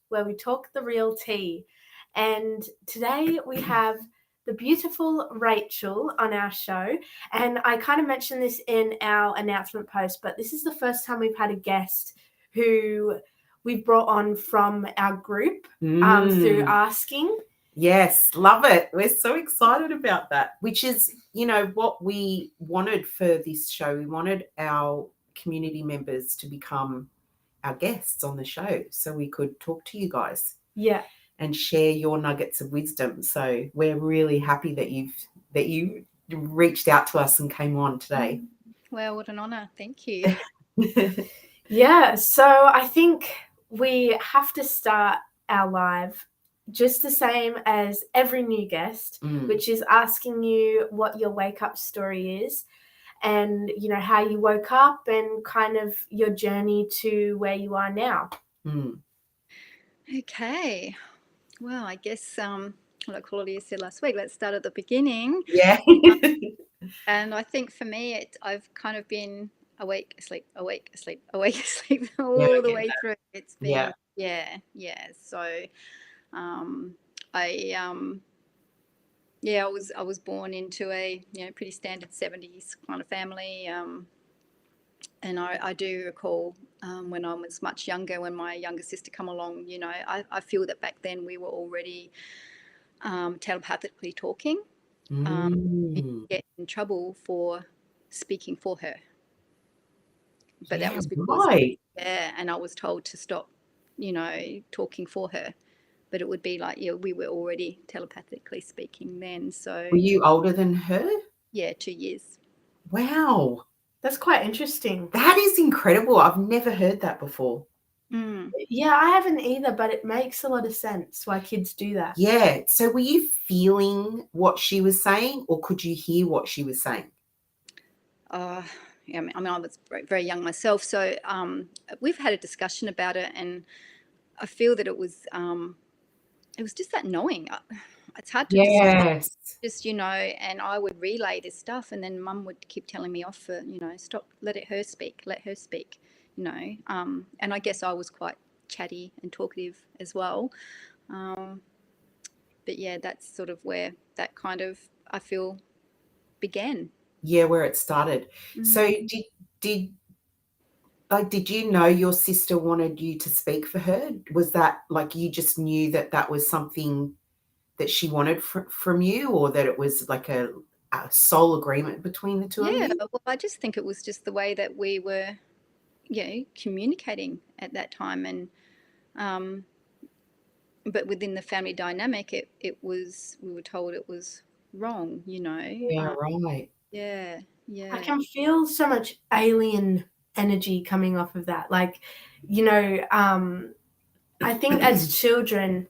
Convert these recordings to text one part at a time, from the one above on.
where we talk the real tea. And today we have the beautiful Rachel on our show. And I kind of mentioned this in our announcement post, but this is the first time we've had a guest who we've brought on from our group through asking. Yes, love it. We're so excited about that, which is, what we wanted for this show. We wanted our community members to become our guests on the show so we could talk to you guys. Yeah. And share your nuggets of wisdom. So we're really happy that you reached out to us and came on today. Well, what an honor. Thank you. Yeah, so I think we have to start our live just the same as every new guest, which is asking you what your wake up story is and, how you woke up and kind of your journey to where you are now. Okay. Well, I guess, like Claudia said last week, let's start at the beginning. Yeah. And I think for me, I've kind of been awake, asleep, awake, asleep, awake, asleep all the way through. It's been, yeah. So, I was born into a pretty standard 70s kind of family, and I do recall when I was much younger, when my younger sister come along. I feel that back then we were already telepathically talking. Get in trouble for speaking for her, but that was because and I was told to stop, talking for her. But it would be like, we were already telepathically speaking then. So were you older than her? Yeah, 2 years. Wow, that's quite interesting. That is incredible. I've never heard that before. Yeah, I haven't either, but it makes a lot of sense why kids do that. Yeah. So were you feeling what she was saying, or could you hear what she was saying? Yeah, I was very, very young myself, so we've had a discussion about it, and I feel that it was just that knowing. It's hard to describe. Just, and I would relay this stuff, and then Mum would keep telling me off for, stop, let her speak, and I guess I was quite chatty and talkative as well. But yeah, that's sort of where that kind of, I feel, began. Yeah, where it started. So did you know your sister wanted you to speak for her? Was that like you just knew that was something that she wanted from you, or that it was like a soul agreement between the two of you? Yeah, well, I just think it was just the way that we were, communicating at that time, and but within the family dynamic, we were told it was wrong, Yeah, right. Yeah. I can feel so much alien energy coming off of that. Like, I think as children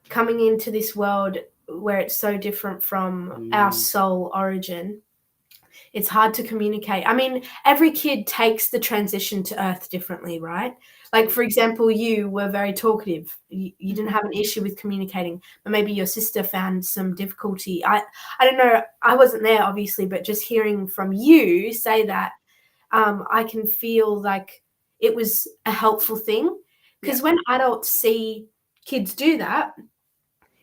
coming into this world where it's so different from our soul origin, it's hard to communicate. I mean, every kid takes the transition to Earth differently, right? Like, for example, you were very talkative. You didn't have an issue with communicating, but maybe your sister found some difficulty. I don't know. I wasn't there, obviously, but just hearing from you say that, I can feel like it was a helpful thing. Because when adults see kids do that,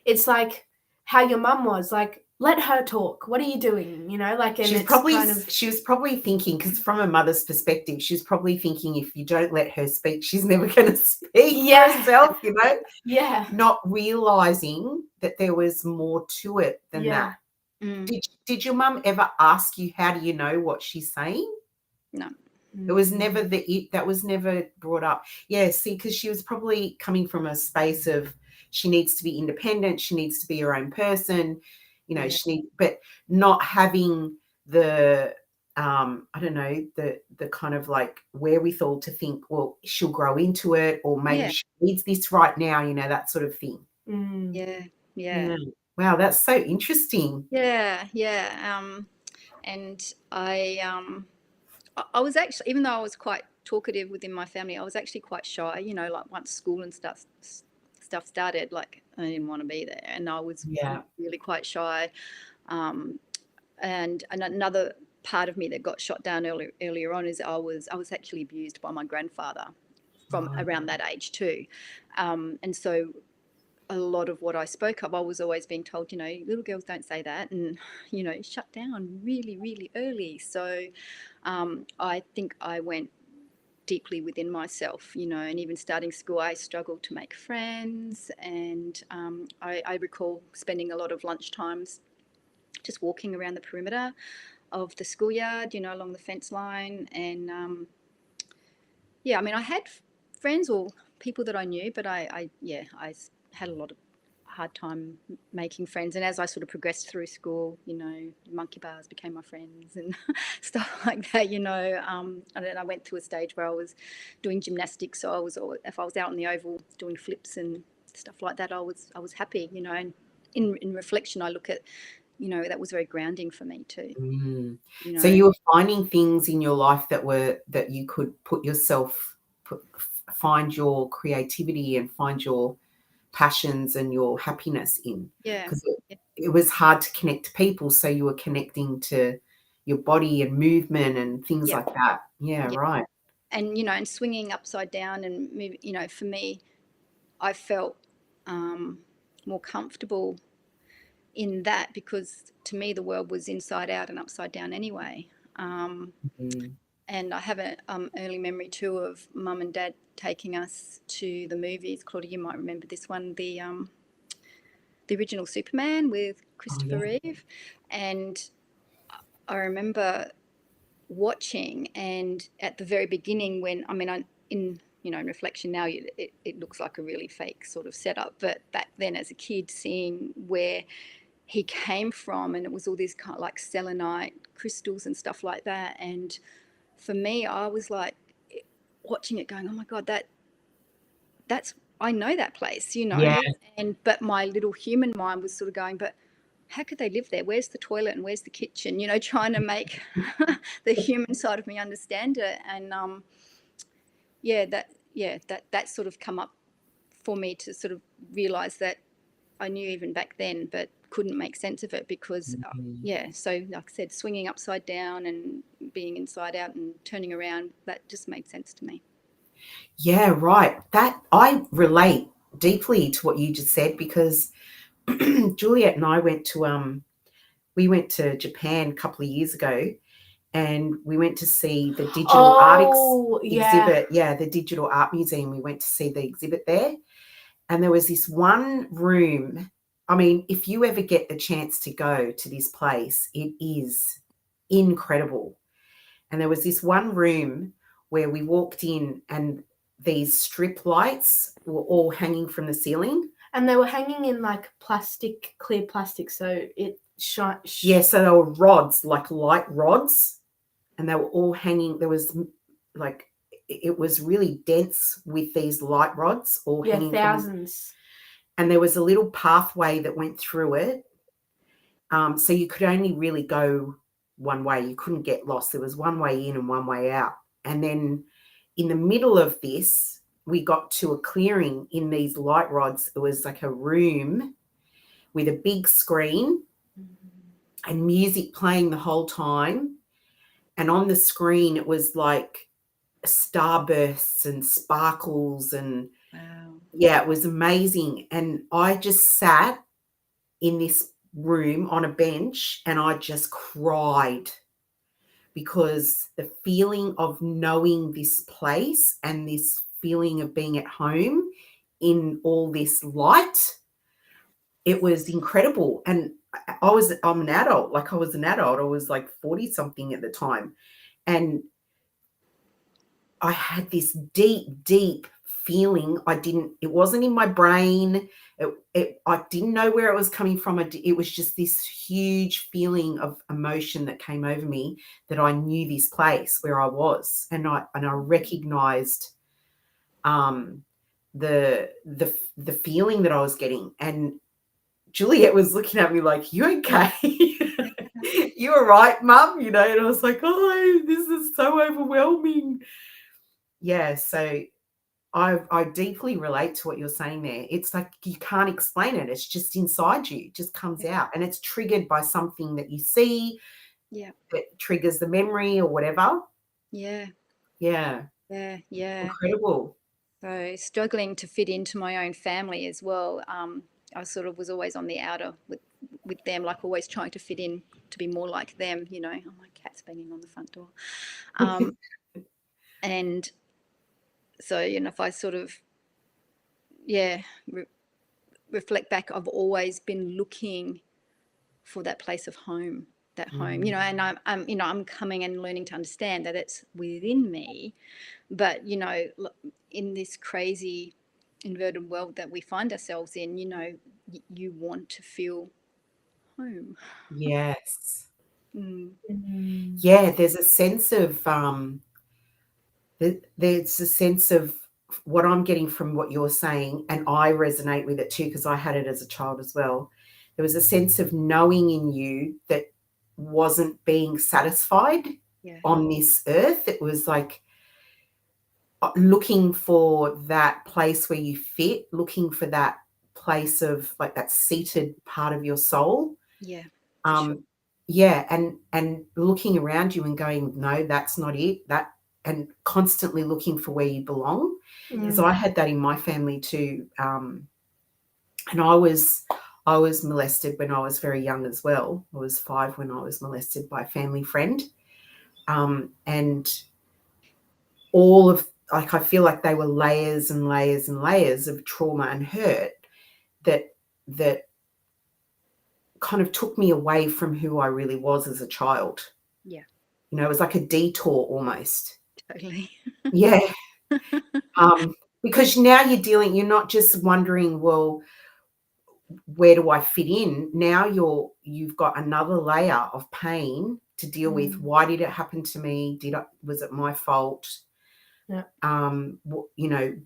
it's like how your mum was, like, let her talk. What are you doing? And she was probably thinking, because from a mother's perspective, she was probably thinking, if you don't let her speak, she's never going to speak for herself, Yeah. Not realizing that there was more to it than that. Did your mum ever ask you, how do you know what she's saying? No. It was never that was never brought up. Yeah, see, because she was probably coming from a space of she needs to be independent, she needs to be her own person, but not having the I don't know, the kind of like wherewithal to think, well, she'll grow into it, or maybe she needs this right now, that sort of thing. Yeah. Wow, that's so interesting. Yeah. And I was actually, even though I was quite talkative within my family, I was actually quite shy, like once school and stuff started, like I didn't want to be there, and I was really quite shy. And another part of me that got shot down earlier on is I was actually abused by my grandfather from around that age too. And so a lot of what I spoke of, I was always being told, little girls don't say that, and, shut down really, really early. So I think I went deeply within myself, and even starting school, I struggled to make friends. And I recall spending a lot of lunch times just walking around the perimeter of the schoolyard, along the fence line. And I had friends or people that I knew, but I had a lot of hard time making friends. And as I sort of progressed through school, monkey bars became my friends and stuff like that, and then I went through a stage where I was doing gymnastics. So if I was out on the oval doing flips and stuff like that, I was happy, and in reflection, I look at, that was very grounding for me too. So you were finding things in your life that you could find your creativity and find your passions and your happiness in. Yeah. Because it was hard to connect to people, so you were connecting to your body and movement and things like that. Yeah, right. And, and swinging upside down and moving, for me, I felt more comfortable in that, because to me the world was inside out and upside down anyway. And I have an early memory too of Mum and Dad taking us to the movies. Claudia, you might remember this one, the original Superman with Christopher Reeve. And I remember watching, and at the very beginning when, in reflection now, it looks like a really fake sort of setup, but back then as a kid, seeing where he came from, and it was all these kind of like selenite crystals and stuff like that. And for me, I was like watching it going, oh my God, that's, I know that place, but my little human mind was sort of going, but how could they live there? Where's the toilet and where's the kitchen? Trying to make the human side of me understand it. And that sort of come up for me to sort of realize that I knew even back then, but couldn't make sense of it because, so like I said, swinging upside down and being inside out and turning around, that just made sense to me. Yeah, right. That I relate deeply to what you just said, because Juliet and I went to Japan a couple of years ago, and we went to see the digital art exhibit. Yeah, the digital art museum. We went to see the exhibit there, and there was this one room. I mean, if you ever get the chance to go to this place, it is incredible. And there was this one room where we walked in, and these strip lights were all hanging from the ceiling. And they were hanging in like clear plastic, so it shone. Yeah, so they were rods, like light rods, and they were all hanging. There was like, it was really dense with these light rods all hanging. Thousands. And there was a little pathway that went through it. So you could only really go one way. You couldn't get lost. There was one way in and one way out. And then in the middle of this, we got to a clearing in these light rods. It was like a room with a big screen and music playing the whole time. And on the screen, it was like starbursts and sparkles, and it was amazing. And I just sat in this room on a bench and I just cried, because the feeling of knowing this place and this feeling of being at home in all this light, it was incredible. And I'm an adult. Like, I was an adult. I was like 40 something at the time. And I had this deep feeling. It wasn't in my brain. I didn't know where it was coming from. It was just this huge feeling of emotion that came over me, that I knew this place where I was. And I recognized the feeling that I was getting. And Juliet was looking at me like, you okay? You all right, Mum? And I was like, oh, this is so overwhelming. Yeah, so I deeply relate to what you're saying there. It's like you can't explain it. It's just inside you. It just comes out, and it's triggered by something that you see. Yeah. That triggers the memory or whatever. Yeah. Yeah. Yeah. Yeah. Incredible. So struggling to fit into my own family as well. I sort of was always on the outer with them, like always trying to fit in to be more like them. You know, oh, my cat's banging on the front door. And so, you know, if I sort of, yeah, reflect back, I've always been looking for that place of home, that home, you know, and you know, I'm coming and learning to understand that it's within me. But, you know, in this crazy inverted world that we find ourselves in, you know, you want to feel home. Yes. Mm. Yeah, there's a sense of there's a sense of what I'm getting from what you're saying, and I resonate with it too because I had it as a child as well. There was a sense of knowing in you that wasn't being satisfied Yeah. on this earth. It was like looking for that place where you fit, looking for that place of like that seated part of your soul. Yeah. For sure. Yeah, and looking around you and going, no, that's not it. That, and constantly looking for where you belong. Because I had that in my family too. And I was molested when I was very young as well. I was 5 when I was molested by a family friend. And all of, like, I feel like they were layers and layers and layers of trauma and hurt that kind of took me away from who I really was as a child. Yeah. You know, it was like a detour almost. Totally. Yeah. Because now you're not just wondering, well, where do I fit in? Now you've got another layer of pain to deal with. Why did it happen to me? Was it my fault? Yeah. You know,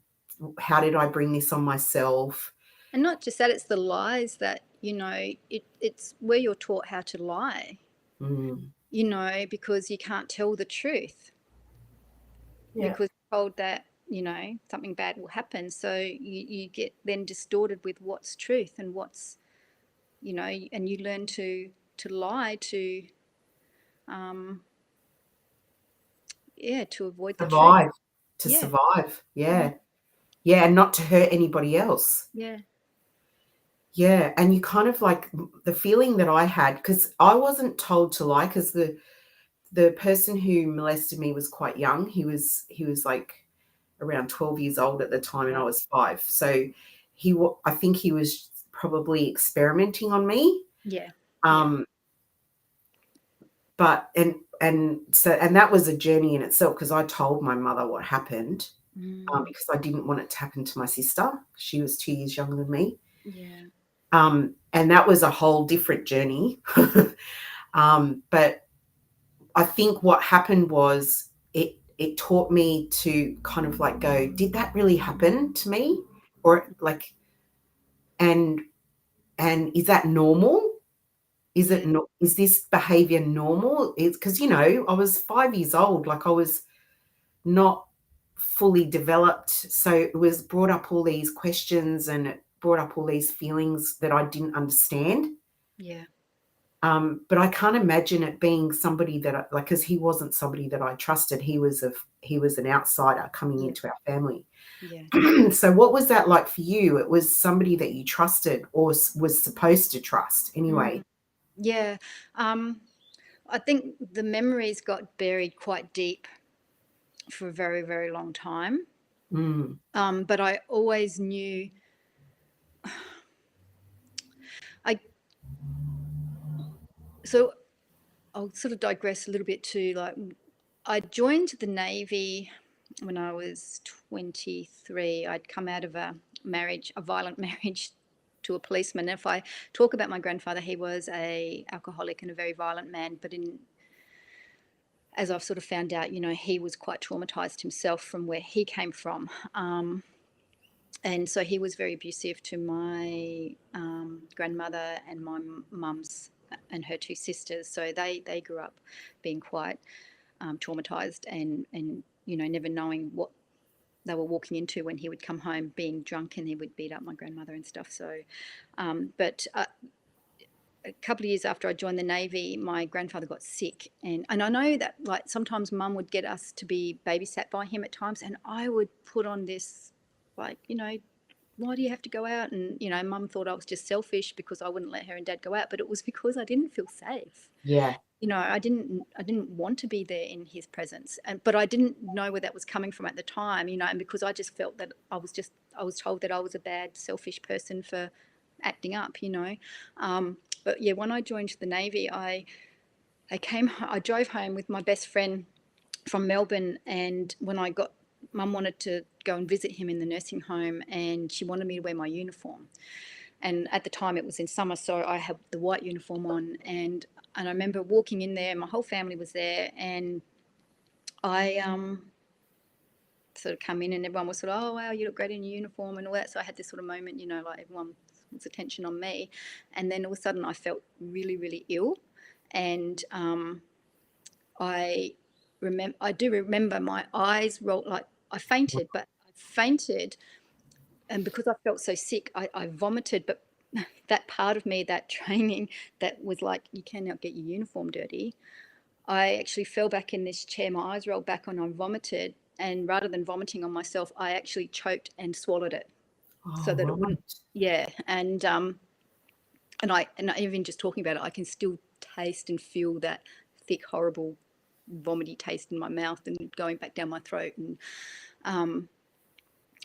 how did I bring this on myself? And not just that, it's the lies that, you know, it's where you're taught how to lie, you know, because you can't tell the truth. Yeah. Because you're told that, you know, something bad will happen. So you get then distorted with what's truth and what's, you know, and you learn to lie to, to avoid the truth. Survive. To survive. Yeah. Yeah, and not to hurt anybody else. Yeah. Yeah, and you kind of like the feeling that I had, because I wasn't told to lie, because the person who molested me was quite young. He was like around 12 years old at the time, and I was 5. So I think he was probably experimenting on me. Yeah. But and that was a journey in itself, because I told my mother what happened, because I didn't want it to happen to my sister. She was 2 years younger than me. Yeah. And that was a whole different journey. But I think what happened was it taught me to kind of like go, did that really happen to me? Or like, and is that normal? Is it not? Is this behavior normal? It's because, you know, I was 5 years old, like I was not fully developed. So it was brought up all these questions, and it brought up all these feelings that I didn't understand. Yeah. But I can't imagine it being somebody that because he wasn't somebody that I trusted. He was an outsider coming into our family. Yeah. So what was that like for you? It was somebody that you trusted or was supposed to trust anyway. Yeah. I think the memories got buried quite deep for a very, very long time. But I always knew so I'll sort of digress a little bit to, like, I joined the Navy when I was 23. I'd come out of a violent marriage to a policeman. If I talk about my grandfather, he was a alcoholic and a very violent man, but as I've sort of found out, you know, he was quite traumatized himself from where he came from. And so he was very abusive to my grandmother and my mum's and her 2 sisters. So they grew up being quite traumatized and, you know, never knowing what they were walking into when he would come home being drunk, and he would beat up my grandmother and stuff. So, but a couple of years after I joined the Navy, my grandfather got sick. And I know that, like, sometimes Mum would get us to be babysat by him at times, and I would put on this like, why do you have to go out? And, Mum thought I was just selfish because I wouldn't let her and Dad go out, but it was because I didn't feel safe. Yeah. I didn't want to be there in his presence, but I didn't know where that was coming from at the time, and because I just felt that I was told that I was a bad, selfish person for acting up, but yeah, when I joined the Navy, I drove home with my best friend from Melbourne, and when Mum wanted to go and visit him in the nursing home, and she wanted me to wear my uniform. And at the time it was in summer, so I had the white uniform on, and I remember walking in there, my whole family was there, and I sort of come in and everyone was sort of, oh wow, you look great in your uniform and all that. So I had this sort of moment, like everyone's attention on me, and then all of a sudden I felt really, really ill, and I do remember my eyes rolled, like I fainted, and because I felt so sick, I vomited. But that part of me, that training, that was like, you cannot get your uniform dirty. I actually fell back in this chair, my eyes rolled back and I vomited. And rather than vomiting on myself, I actually choked and swallowed it. So that it wouldn't, yeah. And even just talking about it, I can still taste and feel that thick, horrible, vomity taste in my mouth and going back down my throat. And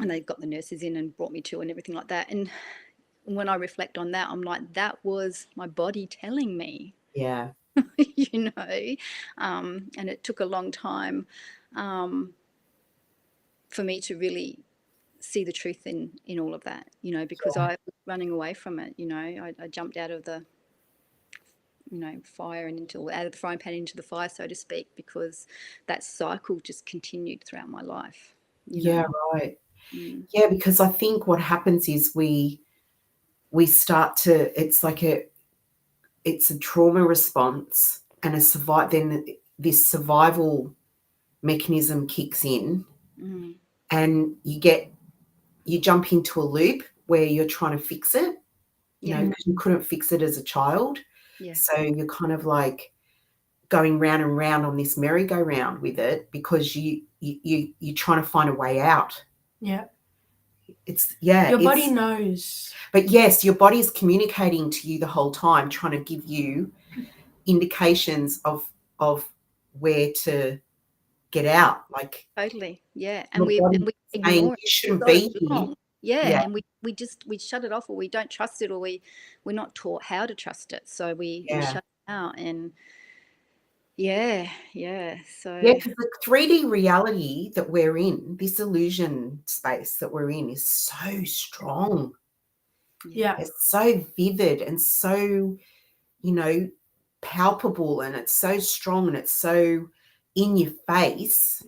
they got the nurses in and brought me to and everything like that. And when I reflect on that, I'm like, that was my body telling me. Yeah. And it took a long time for me to really see the truth in all of that, because I was running away from it. I jumped out of the fire and out of the frying pan into the fire, so to speak, because that cycle just continued throughout my life. Yeah, right. Yeah, because I think what happens is we start to, it's a trauma response, and then this survival mechanism kicks in, and you jump into a loop where you're trying to fix it, because you couldn't fix it as a child. Yeah. So you're kind of like going round and round on this merry-go-round with it because you're trying to find a way out. Yeah. Your body knows. But yes, your body is communicating to you the whole time, trying to give you indications of where to get out. Like, totally, yeah. And we ignore it. You shouldn't be here. Yeah, and we shut it off, or we don't trust it, or we're not taught how to trust it, so we shut it out. And so because the 3D reality that we're in, this illusion space that we're in, is so strong. It's so vivid and so palpable, and it's so strong, and it's so in your face.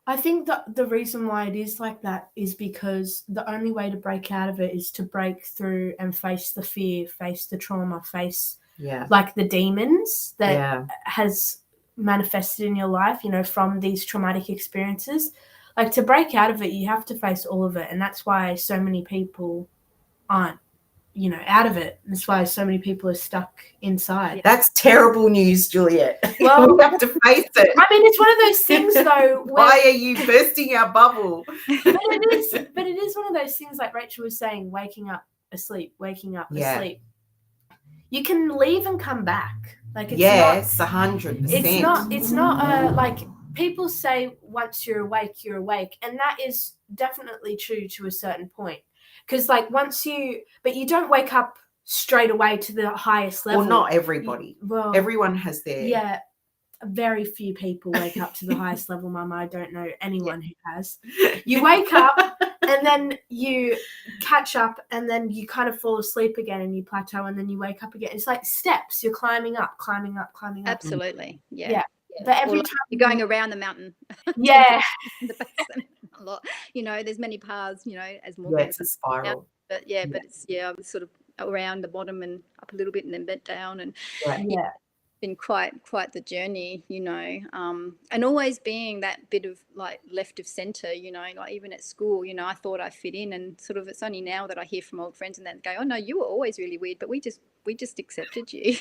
I think that the reason why it is like that is because the only way to break out of it is to break through and face the fear, face the trauma, face like the demons that has manifested in your life, from these traumatic experiences. Like, to break out of it, you have to face all of it. And that's why so many people aren't, out of it. That's why so many people are stuck inside. That's terrible news, Juliet. Well, we have to face it. I mean, it's one of those things, though. Why are you bursting our bubble? But it is one of those things, like Rachel was saying, waking up asleep. You can leave and come back. Like, it's 100%. It's not like people say once you're awake, and that is definitely true to a certain point. Because, like, but you don't wake up straight away to the highest level. Well, not everybody. Everyone has their... Yeah, very few people wake up to the highest level, Mum. I don't know anyone who has. You wake up, and then you catch up, and then you kind of fall asleep again, and you plateau, and then you wake up again. It's like steps. You're climbing up. Absolutely, yeah. But every time you're going around the mountain. Yeah. The base of a lot. There's many paths, as more. Yeah, it's a spiral. But but it's I was sort of around the bottom and up a little bit and then bent down, and it's been quite the journey, and always being that bit of like left of center, like even at school, I thought I fit in, and sort of it's only now that I hear from old friends and that go, oh no, you were always really weird, but we just accepted you.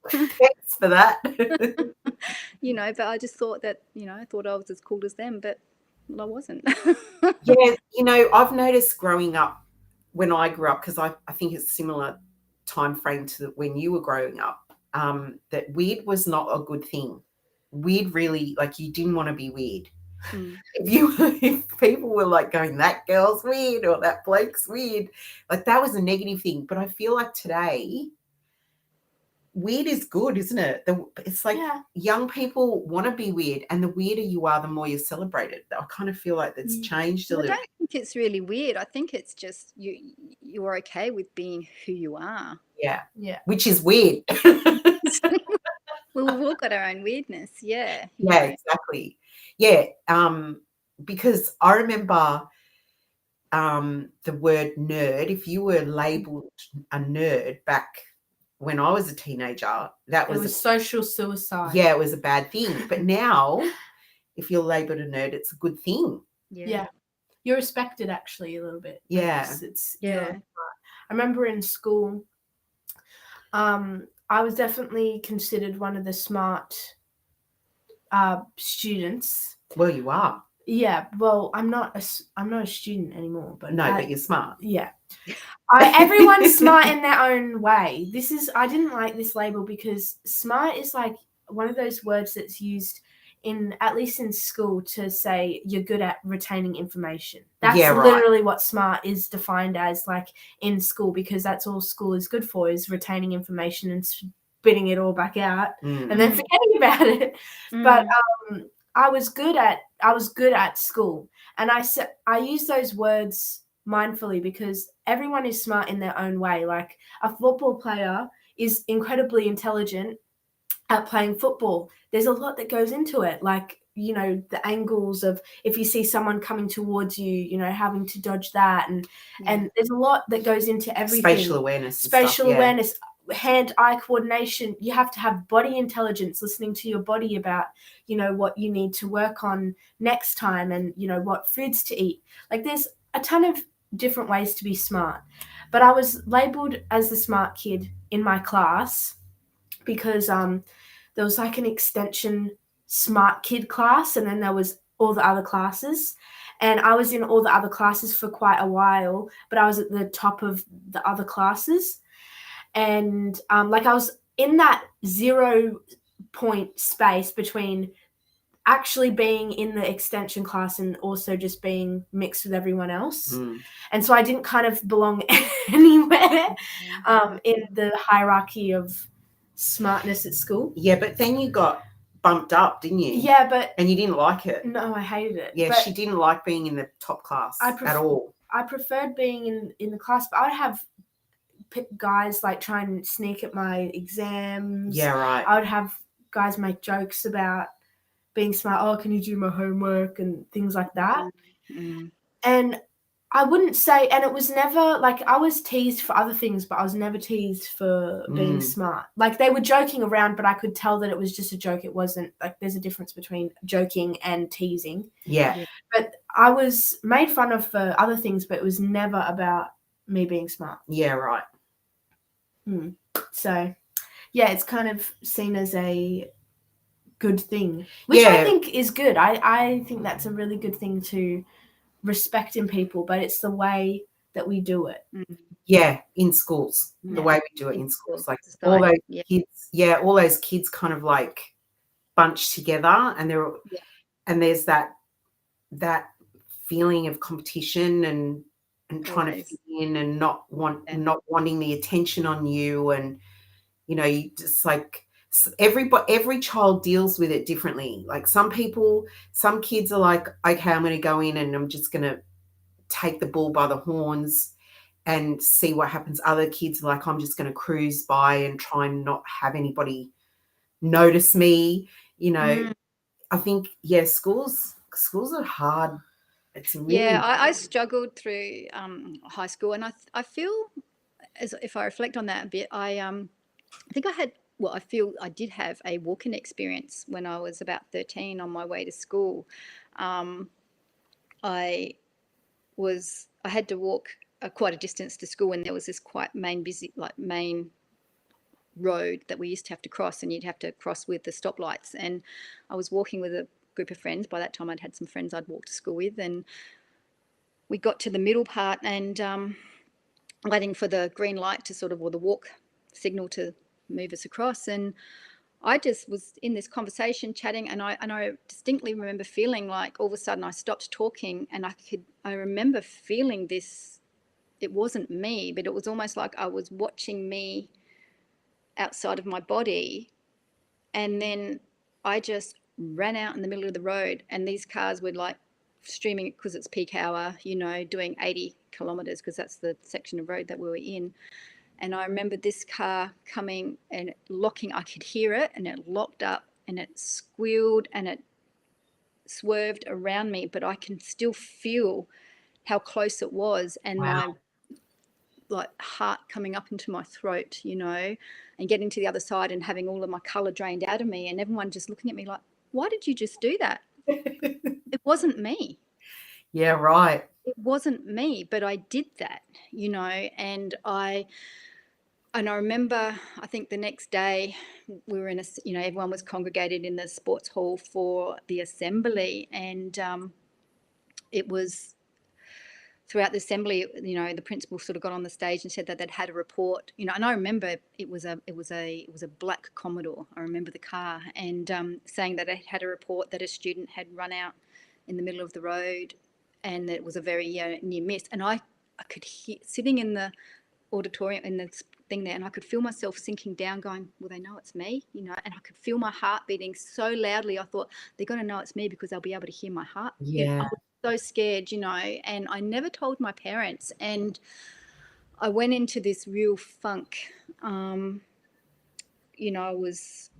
Thanks for that. But I just thought that, I thought I was as cool as them, but Well, I wasn't. Yeah, you know, I've noticed growing up, when I grew up, because I think it's similar time frame to when you were growing up, that weird was not a good thing. Weird really, like, you didn't want to be weird. Mm. If people were like going, that girl's weird or that bloke's weird, like that was a negative thing. But I feel like today, weird is good, isn't it? It's like Yeah. young people want to be weird, and the weirder you are, the more you're celebrated. I kind of feel like that's changed a Well, I little. don't think it's really weird. I think it's just you're okay with being who you are. Yeah. Yeah. Which is weird. Well, we've all got our own weirdness. Yeah. you Yeah, know. exactly. Yeah. Because I remember the word nerd, if you were labeled a nerd back when I was a teenager, that It was social suicide. yeah, it was a bad thing. But now, if you're labeled a nerd, it's a good thing. Yeah. You're respected actually a little bit. Yeah. I remember in school, I was definitely considered one of the smart students. Well, you are. Yeah, well, I'm not a student anymore, but but you're smart. Yeah. Everyone's smart in their own way. I didn't like this label because smart is like one of those words that's used at least in school to say you're good at retaining information. That's literally what smart is defined as, like, in school, because that's all school is good for, is retaining information and spitting it all back out and then forgetting about it. But I was good at school, and I use those words mindfully because everyone is smart in their own way. Like, a football player is incredibly intelligent at playing football. There's a lot that goes into it, like, you know, the angles of if you see someone coming towards you, you know, having to dodge that, and there's a lot that goes into everything. Spatial awareness, hand-eye coordination. You have to have body intelligence, listening to your body about, you know, what you need to work on next time, and, you know, what foods to eat. Like, there's a ton of different ways to be smart. But I was labeled as the smart kid in my class because there was like an extension smart kid class, and then there was all the other classes. And I was in all the other classes for quite a while, but I was at the top of the other classes. And like, I was in that 0 point space between actually being in the extension class and also just being mixed with everyone else. And so I didn't kind of belong anywhere in the hierarchy of smartness at school. Yeah, but then you got bumped up, didn't you? Yeah, and you didn't like it. No, I hated it. Yeah, but she didn't like being in the top class at all. I preferred being in the class, but I would have guys like try and sneak at my exams. Yeah, right. I would have guys make jokes about being smart. Oh, can you do my homework and things like that? And I wouldn't say, and it was never like, I was teased for other things, but I was never teased for being smart. Like, they were joking around, but I could tell that it was just a joke. It wasn't like, there's a difference between joking and teasing. Yeah. But I was made fun of for other things, but it was never about me being smart. Yeah, right. So, yeah, it's kind of seen as a good thing, which I think is good. I think that's a really good thing to respect in people, but it's the way that we do it. Yeah, in schools, the way we do it in schools, like all those kids. Yeah, all those kids kind of like bunched together, and and there's that feeling of competition and trying to fit in and not wanting the attention on you, and you know, you just like, every child deals with it differently. Like, some kids are like, okay, I'm going to go in and I'm just going to take the bull by the horns and see what happens. Other kids are like, I'm just going to cruise by and try and not have anybody notice me. You know, I think, schools are hard. It's really I struggled through high school, and I feel, as if I reflect on that a bit, I think I feel I did have a walk-in experience when I was about 13 on my way to school. I had to walk quite a distance to school, and there was this quite main road that we used to have to cross, and you'd have to cross with the stoplights. And I was walking with a group of friends. By that time, I'd had some friends I'd walked to school with, and we got to the middle part and waiting for the green light to sort of, or the walk signal to move us across. And I just was in this conversation chatting, and I distinctly remember feeling like all of a sudden I stopped talking, and I remember feeling this, it wasn't me, but it was almost like I was watching me outside of my body. And then I just ran out in the middle of the road, and these cars were like streaming because it's peak hour, you know, doing 80 kilometers because that's the section of road that we were in. And I remember this car coming and locking, I could hear it, and it locked up and it squealed and it swerved around me, but I can still feel how close it was, and my like heart coming up into my throat, you know, and getting to the other side and having all of my color drained out of me, and everyone just looking at me like, why did you just do that? It wasn't me. Yeah, right. It wasn't me, but I did that, you know. And I remember, I think the next day we were in you know, everyone was congregated in the sports hall for the assembly, and it was throughout the assembly, you know, the principal sort of got on the stage and said that they'd had a report, you know, and I remember it was a black Commodore. I remember the car, and saying that it had a report that a student had run out in the middle of the road, and that it was a very near miss. And I could hear, sitting in the auditorium in the thing there, and I could feel myself sinking down going, well, they know it's me, you know, and I could feel my heart beating so loudly. I thought, they're going to know it's me because they'll be able to hear my heart. Yeah. I was so scared, you know, and I never told my parents, and I went into this real funk. You know, I was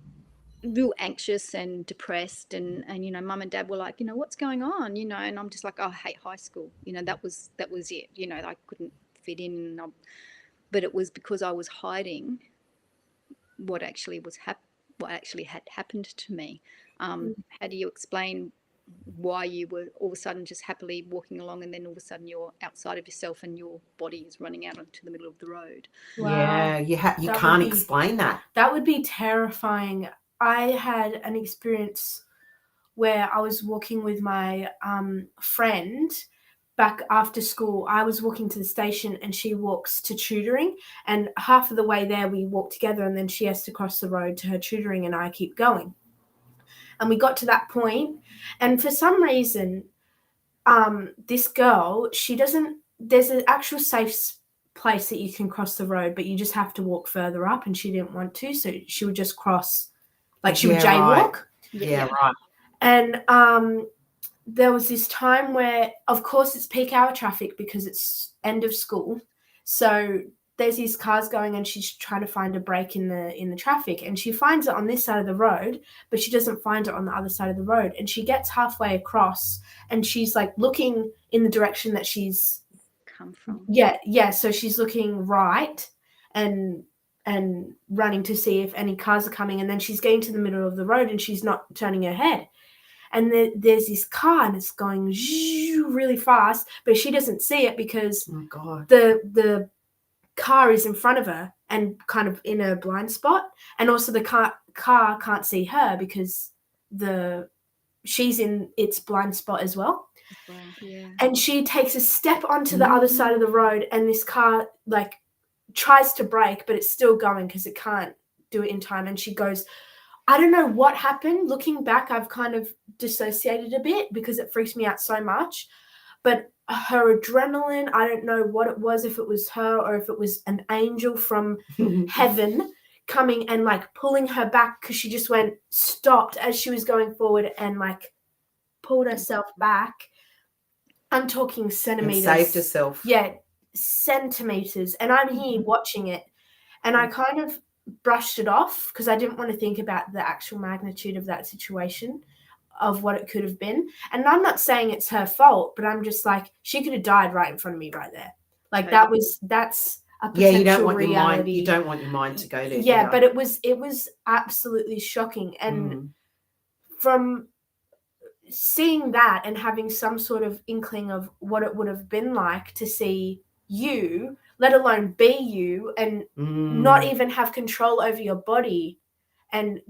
real anxious and depressed, and you know, mum and dad were like, you know, what's going on, you know, and I'm just like, oh, I hate high school, you know, that was it, you know, I couldn't fit in, but it was because I was hiding what actually had happened to me. How do you explain why you were all of a sudden just happily walking along, and then all of a sudden you're outside of yourself and your body is running out into the middle of the road? Wow. Yeah, you can't explain that. That would be terrifying. I had an experience where I was walking with my friend back after school. I was walking to the station and she walks to tutoring, and half of the way there we walk together, and then she has to cross the road to her tutoring and I keep going. And we got to that point, and for some reason, this girl, there's an actual safe place that you can cross the road, but you just have to walk further up, and she didn't want to, so she would just cross, like she would jaywalk. Right. Yeah, right. And there was this time where, of course, it's peak hour traffic because it's end of school, so there's these cars going, and she's trying to find a break in the traffic, and she finds it on this side of the road, but she doesn't find it on the other side of the road. And she gets halfway across, and she's like looking in the direction that she's come from. Yeah. So she's looking right and running to see if any cars are coming, and then she's getting to the middle of the road and she's not turning her head. And there's this car, and it's going really fast, but she doesn't see it because the car is in front of her and kind of in a blind spot, and also the car can't see her because she's in its blind spot as well. Yeah. And she takes a step onto the other side of the road, and this car like tries to brake, but it's still going because it can't do it in time. And she goes, I don't know what happened. Looking back, I've kind of dissociated a bit because it freaks me out so much. But her adrenaline, I don't know what it was, if it was her or if it was an angel from heaven coming and like pulling her back, because she just stopped as she was going forward and like pulled herself back. I'm talking centimeters. And saved herself. Yeah, centimeters. And I'm here watching it. And I kind of brushed it off because I didn't want to think about the actual magnitude of that situation, of what it could have been. And I'm not saying it's her fault, but I'm just like, she could have died right in front of me right there. Like that's a potential reality. You don't want your mind to go there. Yeah, but it was absolutely shocking. And from seeing that and having some sort of inkling of what it would have been like to see you, let alone be you, and not even have control over your body, and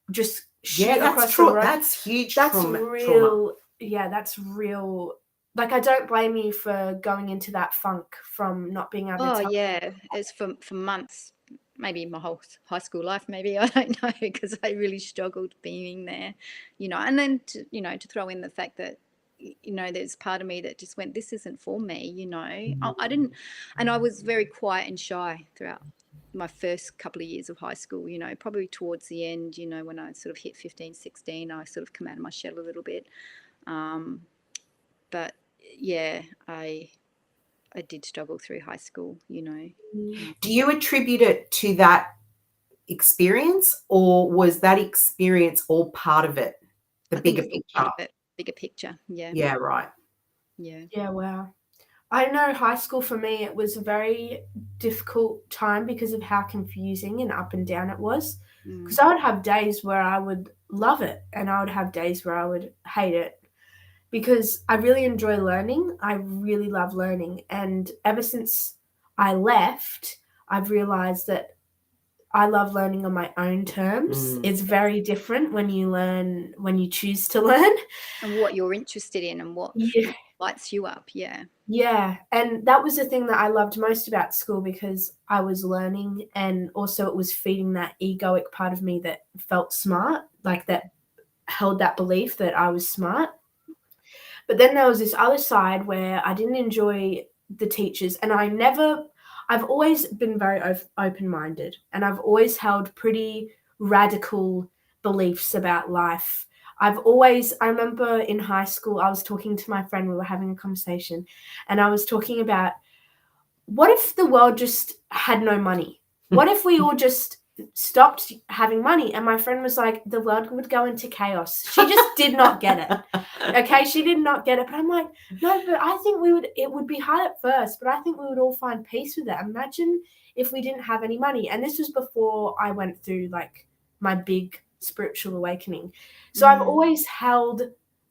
just shoot that's across the true. road. That's huge That's trauma. real. Yeah, that's real. Like, I don't blame you for going into that funk from not being able to Oh tell. yeah, it's for months, maybe my whole high school life, maybe. I don't know, because I really struggled being there, and then to throw in the fact that there's part of me that just went, this isn't for me. I didn't, and I was very quiet and shy throughout my first couple of years of high school. Probably towards the end, when I sort of hit 15, 16, I sort of come out of my shell a little bit. But yeah, I did struggle through high school. Do you attribute it to that experience, or was that experience all part of it? The I think bigger it's all picture. part of it. Bigger picture. Yeah. Yeah, right. Yeah. Yeah, wow. I know high school for me, it was a very difficult time because of how confusing and up and down it was. Because I would have days where I would love it and I would have days where I would hate it, because I really enjoy learning. I really love learning. And ever since I left, I've realized that I love learning on my own terms. It's very different when you choose to learn. And what you're interested in and what Yeah. lights you up. Yeah. Yeah, and that was the thing that I loved most about school, because I was learning, and also it was feeding that egoic part of me that felt smart, like that held that belief that I was smart. But then there was this other side where I didn't enjoy the teachers, and I've always been very open-minded, and I've always held pretty radical beliefs about life. I remember in high school, I was talking to my friend, we were having a conversation, and I was talking about, what if the world just had no money? What if we all just stopped having money? And my friend was like, the world would go into chaos. She just did not get it. Okay, she did not get it. But I'm like, no, but I think it would be hard at first, but I think we would all find peace with it. Imagine if we didn't have any money. And this was before I went through like my big spiritual awakening. So I've always held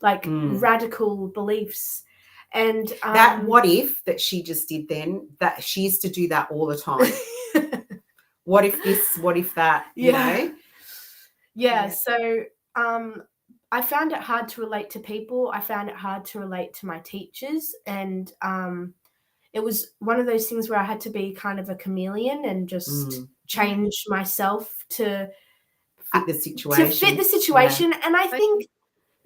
like radical beliefs. And that what if that she just did then, that she used to do that all the time. What if this, what if that, you know? Yeah. So I found it hard to relate to people. I found it hard to relate to my teachers. And it was one of those things where I had to be kind of a chameleon and just change myself to fit the situation. And I think,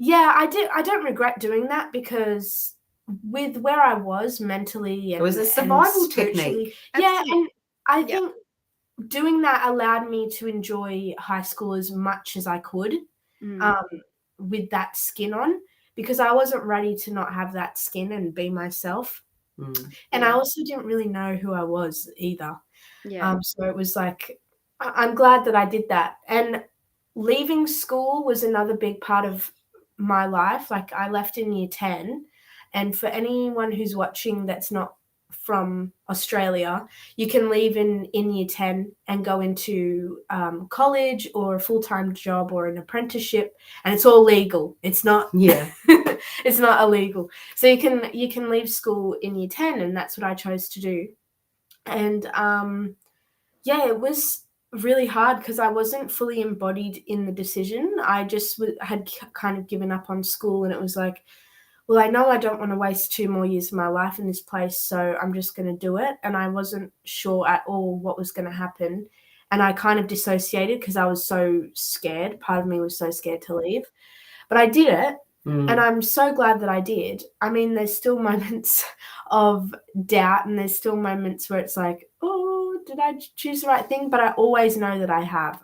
I don't regret doing that, because with where I was mentally, and it was a survival technique. Yeah, and I think doing that allowed me to enjoy high school as much as I could, with that skin on, because I wasn't ready to not have that skin and be myself. And I also didn't really know who I was either. So it was like, I'm glad that I did that. And leaving school was another big part of my life. Like, I left in year 10. And for anyone who's watching that's not from Australia, you can leave in year 10 and go into college or a full-time job or an apprenticeship, and it's all legal. It's not it's not illegal. So you can leave school in year 10, and that's what I chose to do. And it was really hard because I wasn't fully embodied in the decision. I just had kind of given up on school, and it was like, well, I know I don't want to waste 2 more years of my life in this place, so I'm just going to do it. And I wasn't sure at all what was going to happen. And I kind of dissociated because I was so scared. Part of me was so scared to leave. But I did it, and I'm so glad that I did. I mean, there's still moments of doubt, and there's still moments where it's like, oh, did I choose the right thing? But I always know that I have.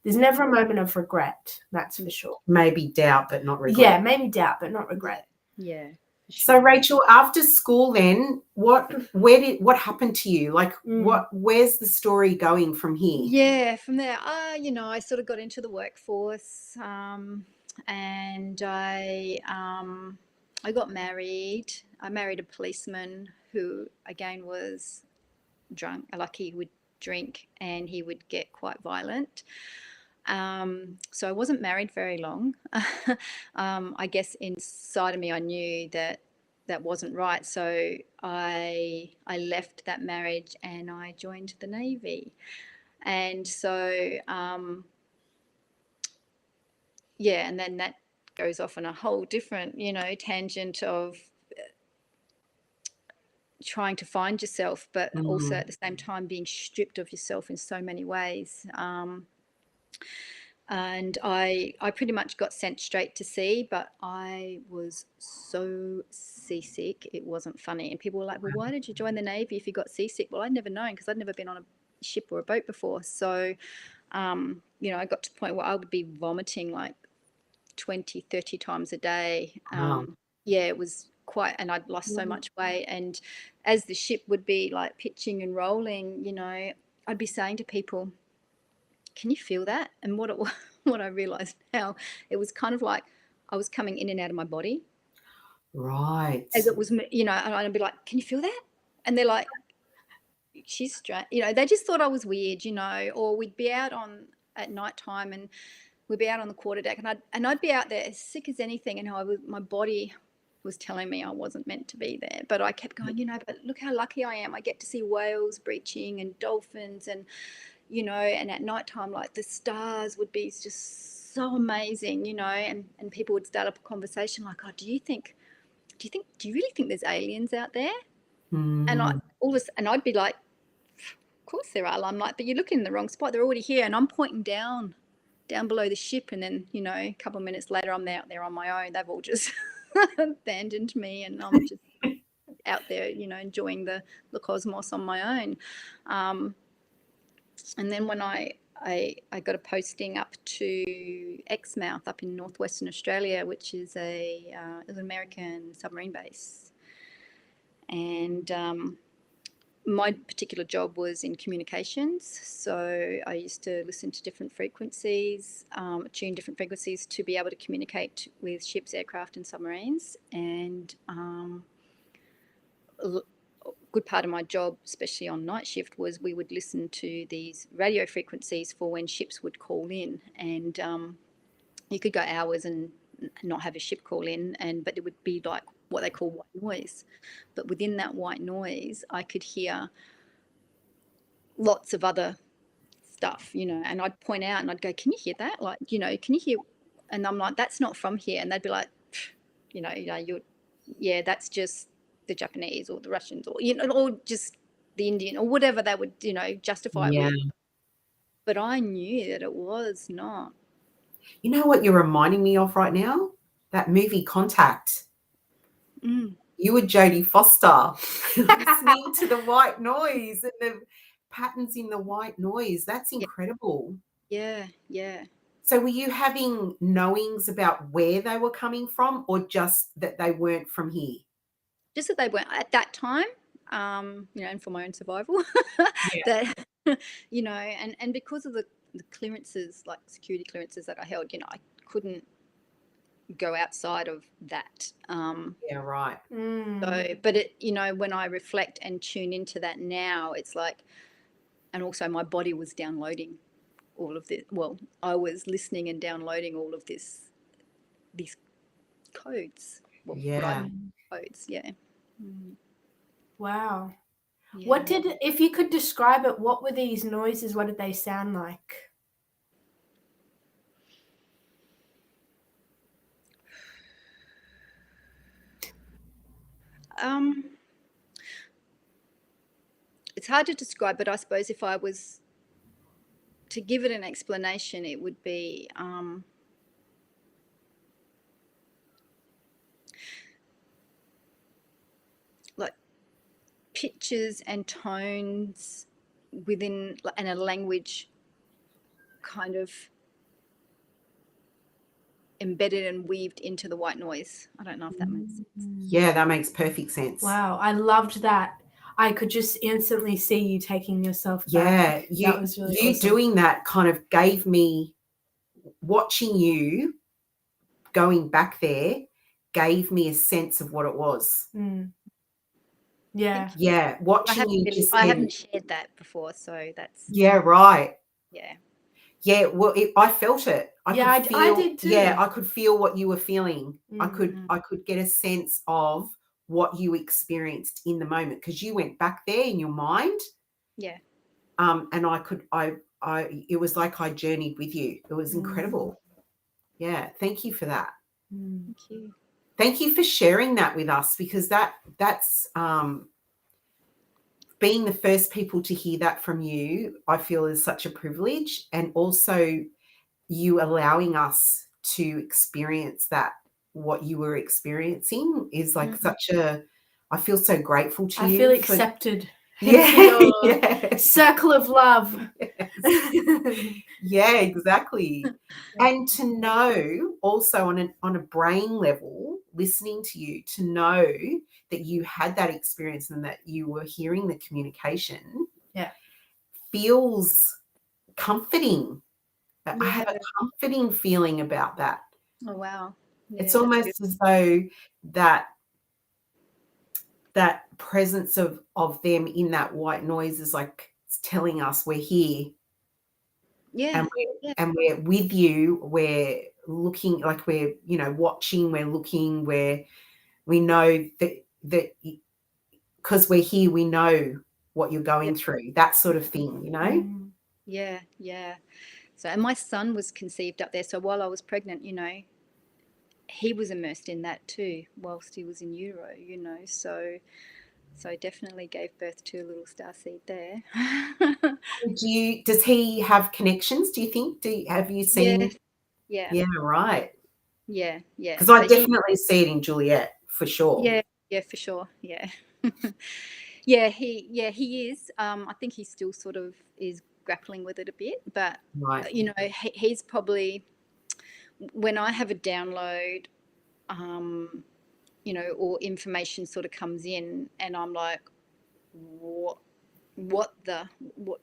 There's never a moment of regret, that's for sure. Maybe doubt, but not regret. Yeah, maybe doubt, but not regret. Yeah. So Rachel, after school then, what happened to you? Like where's the story going from here? Yeah, from there, I sort of got into the workforce, and I got married. I married a policeman who again was drunk. Like, he would drink and he would get quite violent. So I wasn't married very long. I guess inside of me, I knew that wasn't right. So I left that marriage and I joined the Navy. And so yeah, and then that goes off on a whole different, tangent of trying to find yourself, but also at the same time being stripped of yourself in so many ways. And I pretty much got sent straight to sea, but I was so seasick, it wasn't funny. And people were like, well, why did you join the Navy if you got seasick? Well, I'd never known because I'd never been on a ship or a boat before. So, I got to the point where I would be vomiting like 20, 30 times a day. Wow. Yeah, it was quite, and I'd lost so much weight. And as the ship would be like pitching and rolling, I'd be saying to people, can you feel that? And what I realized now, it was kind of like I was coming in and out of my body. Right. As it was, and I'd be like, can you feel that? And they're like, she's strange. They just thought I was weird, or we'd be out at nighttime and we'd be out on the quarterdeck and I'd be out there as sick as anything. And my body was telling me I wasn't meant to be there. But I kept going, but look how lucky I am. I get to see whales breaching and dolphins and and at nighttime, like the stars would be just so amazing, and people would start up a conversation like, oh, do you really think there's aliens out there? And I'd be like, of course there are. I'm like, but you're looking in the wrong spot. They're already here. And I'm pointing down below the ship. And then, a couple of minutes later, I'm out there on my own. They've all just abandoned me and I'm just out there, enjoying the cosmos on my own. And then when I got a posting up to Exmouth up in northwestern Australia, which is an American submarine base. And my particular job was in communications. So I used to listen to different frequencies, tune different frequencies to be able to communicate with ships, aircraft and submarines. And a good part of my job, especially on night shift, was we would listen to these radio frequencies for when ships would call in. And you could go hours and not have a ship call in, but it would be like what they call white noise. But within that white noise, I could hear lots of other stuff, and I'd point out and I'd go, can you hear that? Like, can you hear? And I'm like, that's not from here. And they'd be like, that's just the Japanese or the Russians or, or just the Indian or whatever they would, justify it with. But I knew that it was not. You know what you're reminding me of right now? That movie Contact. You were Jodie Foster listening to the white noise and the patterns in the white noise. That's incredible. Yeah. So were you having knowings about where they were coming from or just that they weren't from here? Just that they weren't at that time, and for my own survival. That, and because of the clearances, like security clearances that I held, I couldn't go outside of that. Yeah, right. So, but it, when I reflect and tune into that now, it's like, and also my body was downloading all of this. Well, I was listening and downloading all of these codes. Well, codes, yeah. Wow. Yeah. If you could describe it, what were these noises? What did they sound like? It's hard to describe, but I suppose if I was to give it an explanation, it would be like pitches and tones within, and a language kind of embedded and weaved into the white noise. I don't know if that makes sense. Yeah, that makes perfect sense. Wow, I loved that. I could just instantly see you taking yourself back. Yeah, that was really you awesome. doing that kind of gave me, watching you going back there gave me a sense of what it was. Yeah. Yeah, watching you just I haven't shared that before, so that's... Yeah, right. Yeah. Yeah, well, I felt it. I did too. Yeah, I could feel what you were feeling. I could get a sense of what you experienced in the moment because you went back there in your mind. Yeah. And it was like I journeyed with you. It was incredible. Yeah. Thank you for that. Thank you. Thank you for sharing that with us, because that's being the first people to hear that from you, I feel is such a privilege, and also you allowing us to experience that, what you were experiencing is like such a, I feel so grateful to you. I feel accepted. Yeah, Into your yeah. circle of love. Yes. Yeah, exactly. And to know also on a brain level, listening to you, to know that you had that experience and that you were hearing the communication, feels comforting. I have a comforting feeling about that. Oh, wow. Yeah, It's almost as though that presence of them in that white noise is like it's telling us we're here. Yeah. And we're with you. We're looking, like we're, watching, we're looking, we know that because we're here, we know what you're going through, that sort of thing, Yeah, yeah. So, and my son was conceived up there. So while I was pregnant, he was immersed in that too, whilst he was in utero, So definitely gave birth to a little starseed there. Does he have connections, do you think? Have you seen? Yeah. Yeah, right. Yeah. Because I So definitely see it in Juliet, for sure. Yeah, for sure. Yeah. He is. I think he still sort of is grappling with it a bit, but Right. He's probably, when I have a download, or information sort of comes in, and I'm like, what, what the, what,